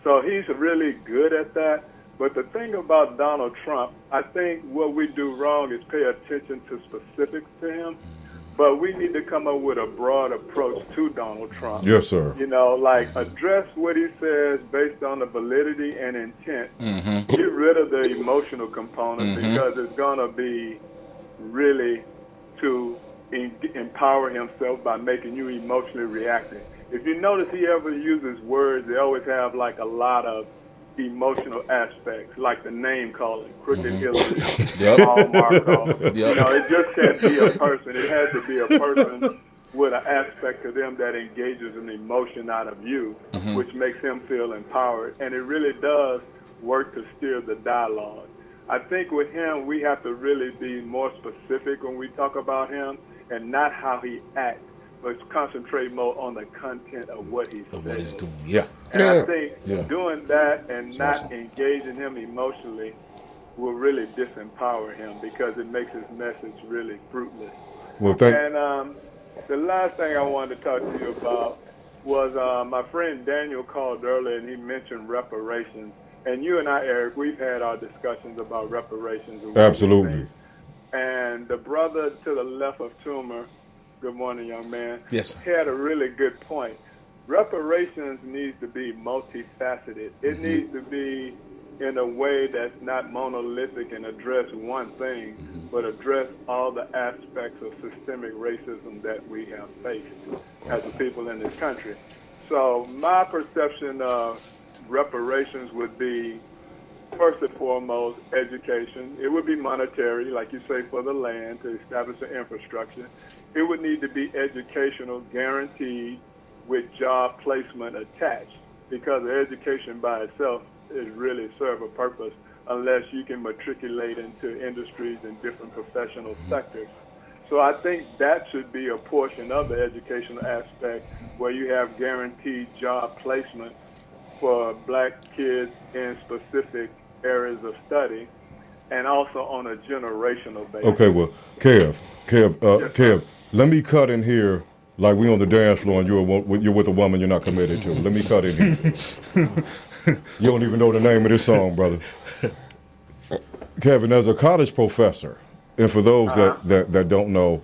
So he's really good at that. But the thing about Donald Trump, I think what we do wrong is pay attention to specifics to him. But we need to come up with a broad approach to Donald Trump. Yes, sir. Address what he says based on the validity and intent. Get rid of the emotional component, because it's going to be really to empower himself by making you emotionally reactive. If you notice he ever uses words, they always have like a lot of emotional aspects, like the name calling, Crooked Hillary, Paul Markov. It just can't be a person. It has to be a person with an aspect to them that engages an emotion out of you, which makes him feel empowered. And it really does work to steer the dialogue. I think with him, we have to really be more specific when we talk about him and not how he acts, but concentrate more on the content of what he's saying. What he's doing, yeah. And I think doing that and not engaging him emotionally will really disempower him because it makes his message really fruitless. Well, And the last thing I wanted to talk to you about was my friend Daniel called earlier and he mentioned reparations. And you and I, Eric, we've had our discussions about reparations. Absolutely. And the brother to the left of Toomer, good morning, young man, yes, had a really good point. Reparations needs to be multifaceted. It needs to be in a way that's not monolithic and address one thing, but address all the aspects of systemic racism that we have faced as a people in this country. So my perception of reparations would be, first and foremost, education. It would be monetary, like you say, for the land to establish the infrastructure. It would need to be educational, guaranteed, with job placement attached, because education by itself is really serve a purpose unless you can matriculate into industries and different professional sectors. So I think that should be a portion of the educational aspect where you have guaranteed job placement for black kids in specific areas of study, and also on a generational basis. Okay, well, Kev, let me cut in here like we on the dance floor and you're with a woman you're not committed to. Let me cut in here. You don't even know the name of this song, brother. Kevin, as a college professor, and for those that don't know,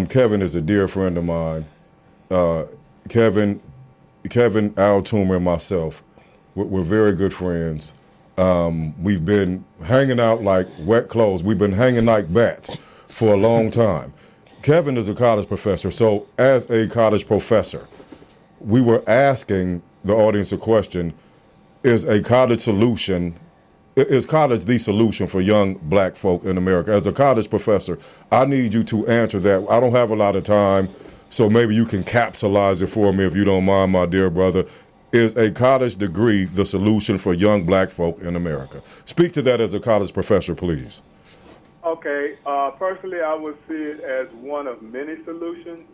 Kevin is a dear friend of mine. Kevin, Al Toomer, and myself, we're very good friends. We've been hanging out like wet clothes. We've been hanging like bats for a long time. Kevin is a college professor, so as a college professor, we were asking the audience a question: is college the solution for young black folk in America? As a college professor, I need you to answer that. I don't have a lot of time, so maybe you can capsulize it for me if you don't mind, my dear brother. Is a college degree the solution for young black folk in America? Speak to that as a college professor, please. Okay, personally, I would see it as one of many solutions,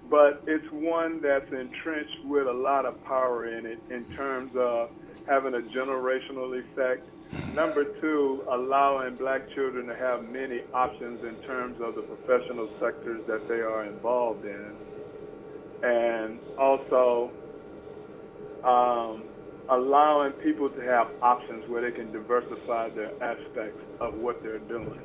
but it's one that's entrenched with a lot of power in it in terms of having a generational effect. Number two, allowing black children to have many options in terms of the professional sectors that they are involved in. And also allowing people to have options where they can diversify their aspects of what they're doing.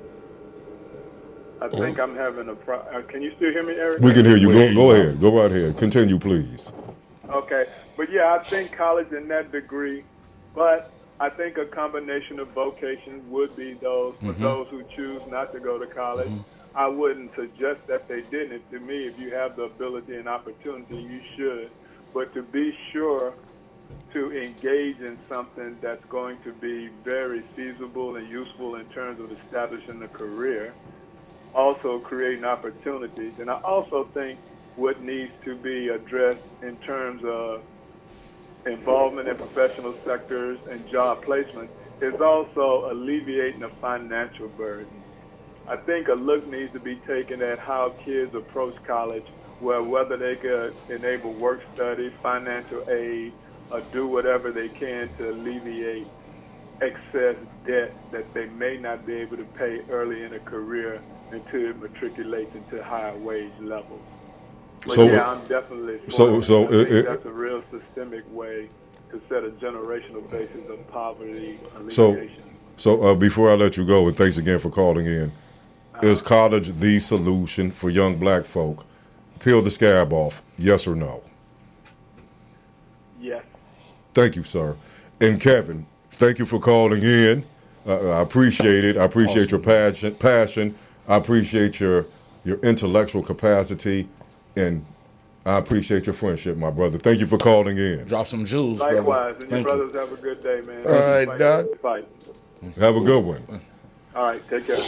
I think I'm having a can you still hear me, Eric? We can hear you. Go ahead. Go right ahead. Continue, please. Okay. But yeah, I think college in that degree, but I think a combination of vocations would be those for those who choose not to go to college. I wouldn't suggest that they didn't. To me, if you have the ability and opportunity, you should. But to be sure to engage in something that's going to be very feasible and useful in terms of establishing a career, also creating opportunities. And I also think what needs to be addressed in terms of involvement in professional sectors and job placement is also alleviating the financial burden. I think a look needs to be taken at how kids approach college, whether they could enable work study, financial aid, or do whatever they can to alleviate excess debt that they may not be able to pay early in a career until it matriculates into higher wage levels. But yeah, I'm definitely for it. I think that's a real systemic way to set a generational basis of poverty alleviation. So before I let you go, and thanks again for calling in, is college the solution for young black folk? Peel the scab off, yes or no? Yes. Thank you, sir. And Kevin, thank you for calling in. I appreciate it. I appreciate your passion. I appreciate your intellectual capacity, and I appreciate your friendship, my brother. Thank you for calling in. Drop some jewels, brother. Likewise, and Thank your brothers have a good day, man. All right, Doc. Have a good one. All right, take care.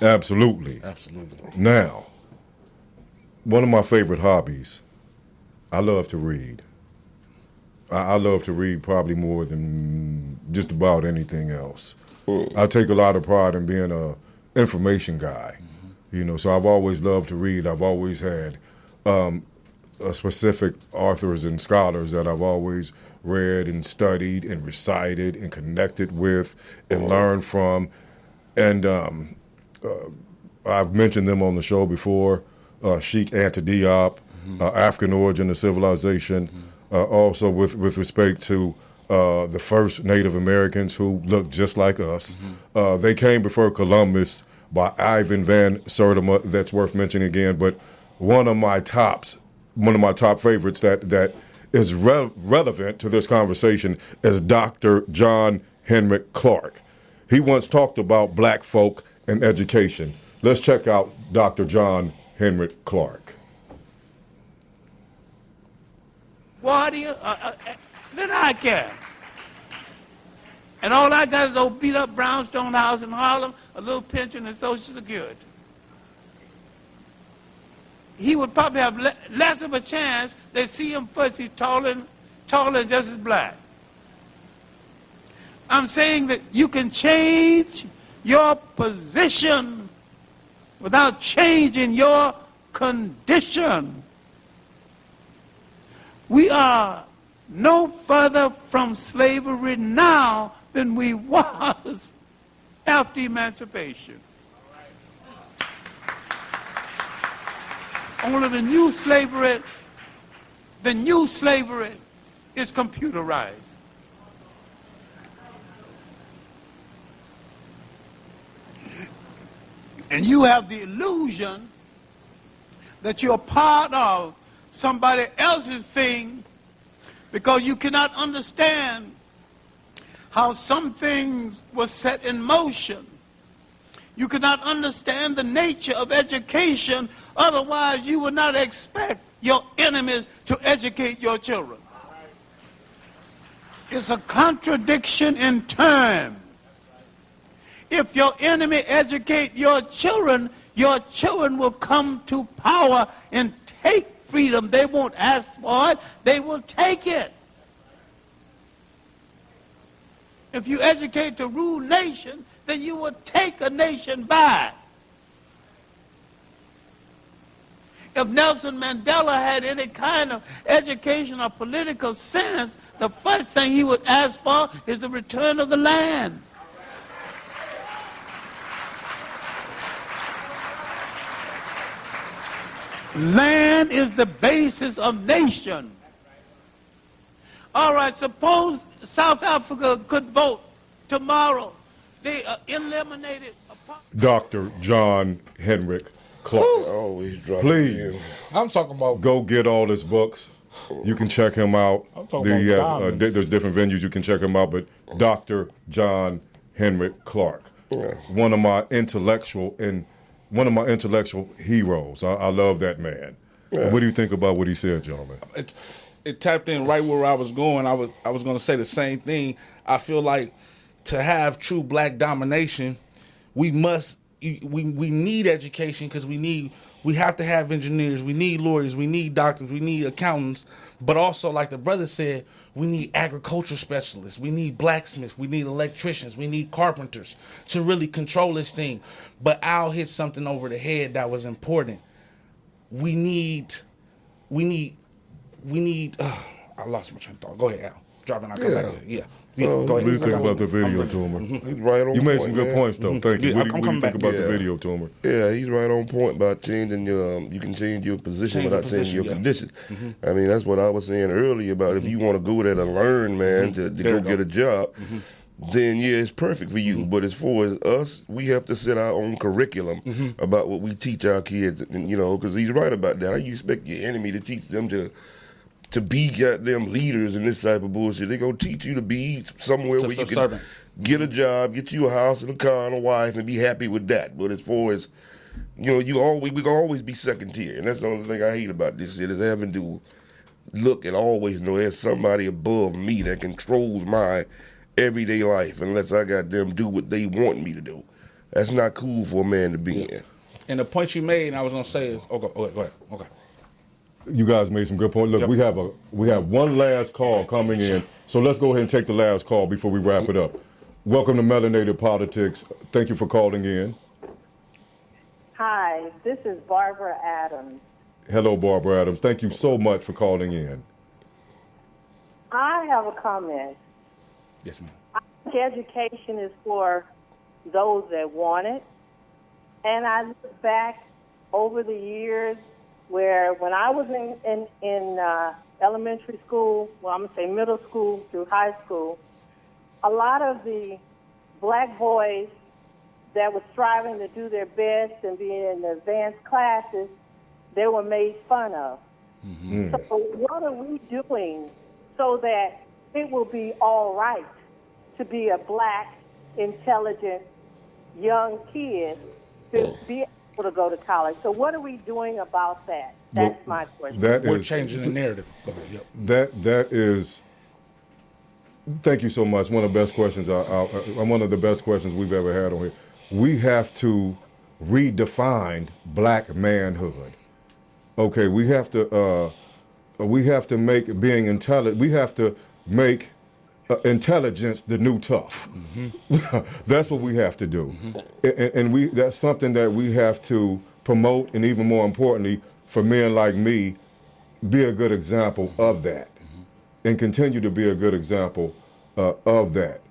Absolutely. Absolutely. Now, one of my favorite hobbies, I love to read. I love to read probably more than just about anything else. I take a lot of pride in being a information guy, so I've always loved to read. I've always had specific authors and scholars that I've always read and studied and recited and connected with and learned from. And I've mentioned them on the show before, Sheikh Anta Diop, African Origin of Civilization, also with respect to the first Native Americans who looked just like us. They came before Columbus by Ivan Van Sertima. That's worth mentioning again. But one of my top favorites that is relevant to this conversation is Dr. John Henrik Clarke. He once talked about black folk and education. Let's check out Dr. John Henrik Clarke. What do you? Then I care. And all I got is old beat up brownstone house in Harlem, a little pension and Social Security. He would probably have less of a chance. They see him first, he's taller and just as black. I'm saying that you can change your position without changing your condition. We are no further from slavery now than we was after emancipation. Only the new slavery is computerized. And you have the illusion that you're part of somebody else's thing because you cannot understand how some things were set in motion. You cannot understand the nature of education, otherwise you would not expect your enemies to educate your children. It's a contradiction in terms. If your enemy educate your children will come to power and take freedom. They won't ask for it, they will take it. If you educate to rule nation, then you will take a nation back. If Nelson Mandela had any kind of education or political sense, the first thing he would ask for is the return of the land. Land is the basis of nation. All right, suppose South Africa could vote tomorrow. They eliminated... Dr. John Henrik Clarke. Please. I'm talking about... Go get all his books. You can check him out. There's different venues you can check him out, but Dr. John Henrik Clarke. One of my intellectual heroes. I love that man. Yeah. What do you think about what he said, gentlemen? It tapped in right where I was going. I was going to say the same thing. I feel like to have true black domination, we need education because we have to have engineers, we need lawyers, we need doctors, we need accountants, but also, like the brother said, we need agriculture specialists, we need blacksmiths, we need electricians, we need carpenters to really control this thing. But Al hit something over the head that was important. We need I lost my train of thought. Go ahead, Al. Drop it, I'll come back. Yeah. Go ahead. What do you think about the video, Toomer? He's right on point. You made some good points, though. Thank you. What do you think about the video, Toomer? Yeah, he's right on point about changing your, you can change your position without changing your conditions. I mean, that's what I was saying earlier about if you want to go there to learn, man, to go get a job, then yeah, it's perfect for you. But as far as us, we have to set our own curriculum about what we teach our kids, and, because he's right about that. How you expect your enemy to teach them to be goddamn leaders and this type of bullshit? They gonna teach you to be somewhere where you can get a job, get you a house and a car and a wife and be happy with that. But as far as, we can always be second tier. And that's the only thing I hate about this shit is having to look and always know there's somebody above me that controls my everyday life unless I got them do what they want me to do. That's not cool for a man to be in. And the point you made, and I was going to say is, go ahead. Okay. You guys made some good points. Look, we have one last call coming in, so let's go ahead and take the last call before we wrap it up. Welcome to Melanated Politics. Thank you for calling in. Hi, this is Barbara Adams. Hello, Barbara Adams. Thank you so much for calling in. I have a comment. Yes, ma'am. I think education is for those that want it. And I look back over the years where when I was in elementary school, well, I'm going to say middle school through high school, a lot of the black boys that were striving to do their best and be in the advanced classes, they were made fun of. Mm-hmm. So what are we doing so that it will be all right to be a black, intelligent, young kid to be able to go to college? So what are we doing about that? That's my question. We're changing the narrative. Go ahead. Yep. That is. Thank you so much. One of the best questions. One of the best questions we've ever had on here. We have to redefine black manhood. Okay, we have to make being intelligent. We have to make intelligence the new tough. Mm-hmm. That's what we have to do, and that's something that we have to promote, and even more importantly, for men like me, be a good example of that, and continue to be a good example of that.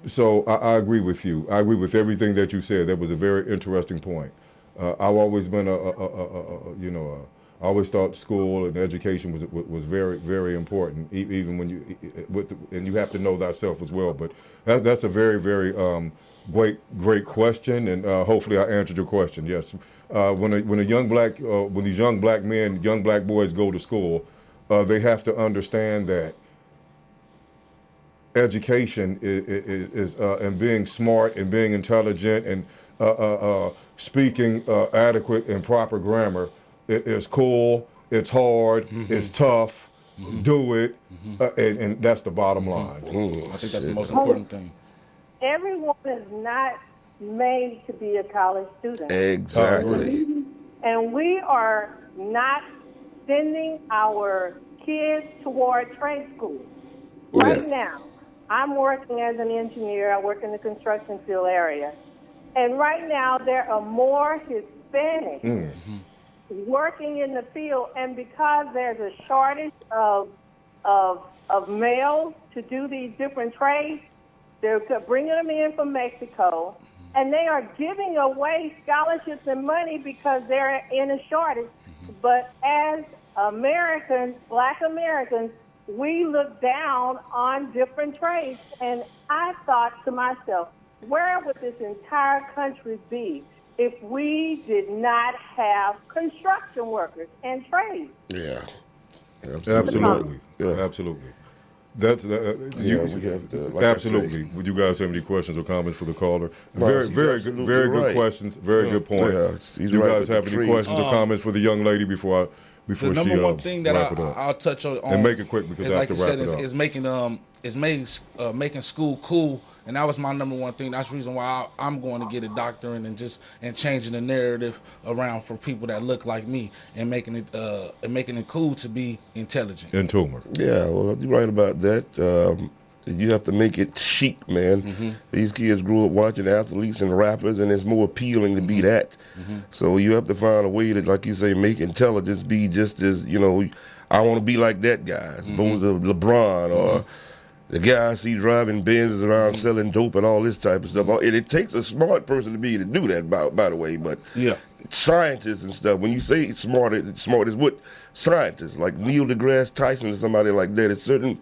So I agree with you. I agree with everything that you said. That was a very interesting point. I've always been I always thought school and education was very, very important, even when and you have to know thyself as well. But that's a very, very great question, and hopefully I answered your question. Yes, when these young black men, young black boys go to school, they have to understand that education is and being smart and being intelligent and speaking adequate and proper grammar. It's cool, it's hard, it's tough, do it, and that's the bottom line. I think that's the most important thing. Everyone is not made to be a college student. Exactly. And we are not sending our kids toward trade school. Right now, I'm working as an engineer. I work in the construction field area. And right now, there are more Hispanics working in the field, and because there's a shortage of males to do these different trades, they're bringing them in from Mexico, and they are giving away scholarships and money because they're in a shortage. But as Americans, black Americans, we look down on different trades, and I thought to myself, where would this entire country be if we did not have construction workers and trades? Yeah, absolutely. Absolutely. That's we have to, like absolutely. Would you guys have any questions or comments for the caller? Very good questions. Very good points. You guys have any questions or comments for the young lady before the number one thing that I'll touch on and make it quick because I have to wrap it up. Is making school cool, and that was my number one thing. That's the reason why I'm going to get a doctorate and changing the narrative around for people that look like me and making it cool to be intelligent. And tumor. Yeah, well, you're right about that. You have to make it chic, man. These kids grew up watching athletes and rappers, and it's more appealing to be that. So you have to find a way to, like you say, make intelligence be just as, I want to be like that guy, as opposed to LeBron or the guy I see driving Benzes around selling dope and all this type of stuff. And it takes a smart person to be able to do that, by the way. But scientists and stuff, when you say smart is what scientists, like Neil deGrasse Tyson or somebody like that, it's certain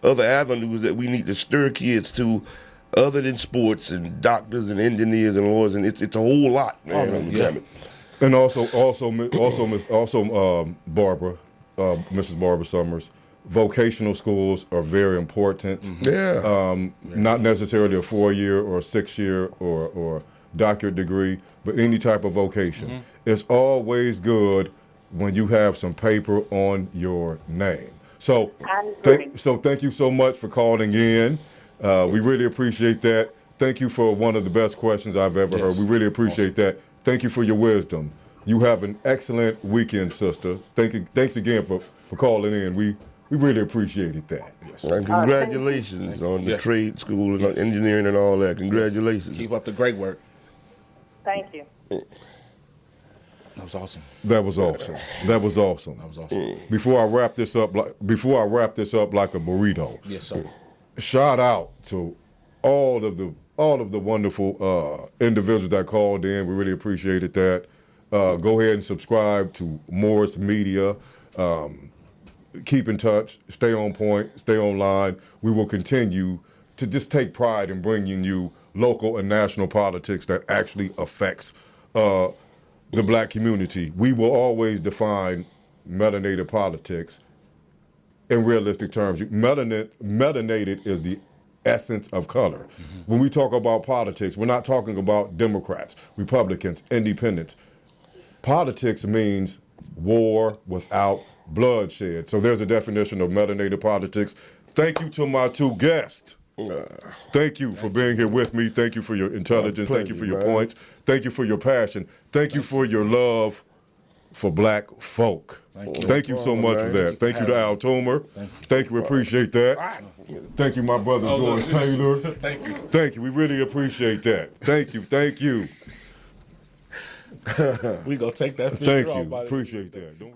other avenues that we need to stir kids to, other than sports and doctors and engineers and lawyers, and it's a whole lot, man. And also, Barbara, Mrs. Barbara Summers, vocational schools are very important. Not necessarily a 4-year or 6-year or doctorate degree, but any type of vocation. It's always good when you have some paper on your name. So thank you so much for calling in. We really appreciate that. Thank you for one of the best questions I've ever heard. We really appreciate that. Thank you for your wisdom. You have an excellent weekend, sister. Thanks again for calling in. We really appreciated that. Yes. And congratulations on the trade school and engineering and all that. Congratulations. Keep up the great work. Thank you. That was awesome. That was awesome. That was awesome. That was awesome. Before I wrap this up like a burrito. Yes, sir. Shout out to all of the wonderful individuals that called in. We really appreciated that. Go ahead and subscribe to Morris Media. Keep in touch. Stay on point. Stay online. We will continue to just take pride in bringing you local and national politics that actually affects the black community. We will always define melanated politics in realistic terms. Melanated is the essence of color. Mm-hmm. When we talk about politics, we're not talking about Democrats, Republicans, independents. Politics means war without bloodshed. So there's a definition of melanated politics. Thank you to my two guests. Thank you for being here with me. Thank you for your intelligence. Thank you for your points. Thank you for your passion. Thank you for your love for black folk. Thank you so much for that. Thank you to Al Toomer. Thank you. We appreciate that. Thank you, my brother George Taylor. Thank you. Thank you. We really appreciate that. Thank you. Thank you. We gonna take that. Thank you. Appreciate that. Don't